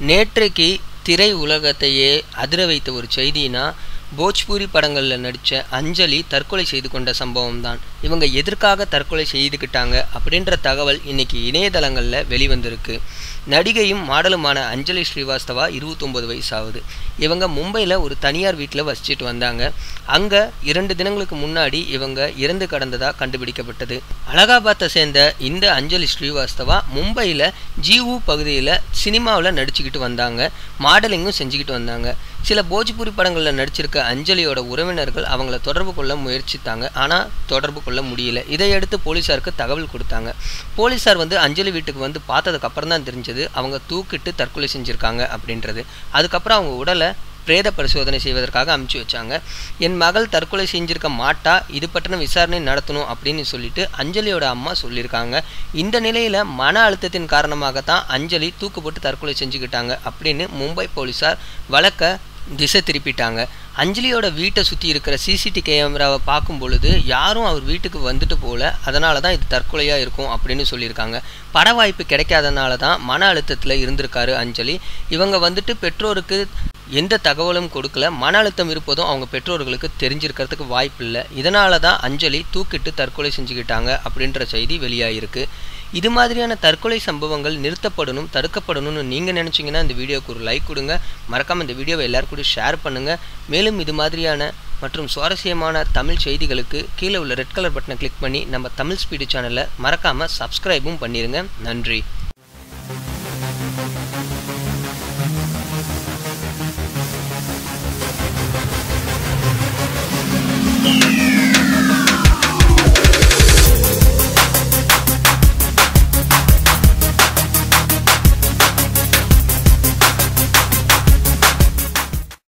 நேற்றைக்கு திரை உலகத்தையே அதிர வைத்த ஒரு செய்தினா போஜ்பூரி படங்களில் நடித்த அஞ்சலி தற்கொலை செய்து கொண்ட சம்பவம் தான். இவங்க எதற்காக தற்கொலை செய்துக்கிட்டாங்க அப்படின்ற தகவல் இன்னைக்கு இணையதளங்களில் வெளிவந்திருக்கு. நடிகையும் மாடலுமான அஞ்சலி ஸ்ரீவாஸ்தவா 29 வயசு ஆகுது. இவங்க மும்பையில் ஒரு தனியார் வீட்டில் வசிச்சுட்டு வந்தாங்க. அங்கே 2 தினங்களுக்கு முன்னாடி இவங்க இறந்து கடந்ததாக கண்டுபிடிக்கப்பட்டது. அலகாபாத்தை சேர்ந்த இந்த அஞ்சலி ஸ்ரீவாஸ்தவா மும்பையில் ஜீவு பகுதியில் சினிமாவில் நடிச்சுக்கிட்டு வந்தாங்க. மாடலிங்கும் செஞ்சுக்கிட்டு வந்தாங்க. சில போஜ்பூரி படங்களில் நடிச்சிருக்க அஞ்சலியோட உறவினர்கள் அவங்கள தொடர்பு கொள்ள முயற்சித்தாங்க. ஆனால் தொடர்பு கொள்ள முடியல. இதையடுத்து போலீஸாருக்கு தகவல் கொடுத்தாங்க. போலீஸார் அஞ்சலி வீட்டுக்கு பார்த்ததுக்கு அப்புறம் தான் தெரிஞ்சது அவங்க தூக்கிட்டு தற்கொலை செஞ்சுருக்காங்க அப்படின்றது. அதுக்கப்புறம் அவங்க உடலை பிரேத பரிசோதனை செய்வதற்காக அனுப்பிச்சி வச்சாங்க. என் மகள் தற்கொலை செஞ்சிருக்க மாட்டா, இது பற்றின விசாரணை நடத்தணும் அப்படின்னு சொல்லிட்டு அஞ்சலியோட அம்மா சொல்லியிருக்காங்க. இந்த நிலையில் மன அழுத்தத்தின் காரணமாகத்தான் அஞ்சலி தூக்கு போட்டு தற்கொலை செஞ்சுக்கிட்டாங்க அப்படின்னு மும்பை போலீஸார் வழக்க திசை திருப்பிட்டாங்க. அஞ்சலியோட வீட்டை சுற்றி இருக்கிற சிசிடிவி கேமராவை பார்க்கும் பொழுது யாரும் அவர் வீட்டுக்கு வந்துட்டு போல, அதனால தான் இது தற்கொலையாக இருக்கும் அப்படின்னு சொல்லியிருக்காங்க. பட வாய்ப்பு கிடைக்காதனால தான் மன அழுத்தத்தில் இருந்திருக்காரு அஞ்சலி. இவங்க பெற்றோருக்கு எந்த தகவலும் கொடுக்கல. மன அழுத்தம் இருப்பதும் அவங்க பெற்றோர்களுக்கு தெரிஞ்சிருக்கிறதுக்கு வாய்ப்பு இல்லை. இதனால தான் அஞ்சலி தூக்கிட்டு தற்கொலை செஞ்சுக்கிட்டாங்க அப்படின்ற செய்தி வெளியாகிருக்கு. இது மாதிரியான தற்கொலை சம்பவங்கள் நிறுத்தப்படணும், தடுக்கப்படணும்னு நீங்கள் நினச்சிங்கன்னா இந்த வீடியோவுக்கு ஒரு லைக் கொடுங்க. மறக்காமல் இந்த வீடியோவை எல்லாரும் கூட ஷேர் பண்ணுங்கள். மேலும் இது மாதிரியான மற்றும் சுவாரஸ்யமான தமிழ் செய்திகளுக்கு கீழே உள்ள ரெட் கலர் பட்டனை கிளிக் பண்ணி நம்ம தமிழ் ஸ்பீடு சேனலை மறக்காமல் சப்ஸ்கிரைபும் பண்ணிடுங்க. நன்றி.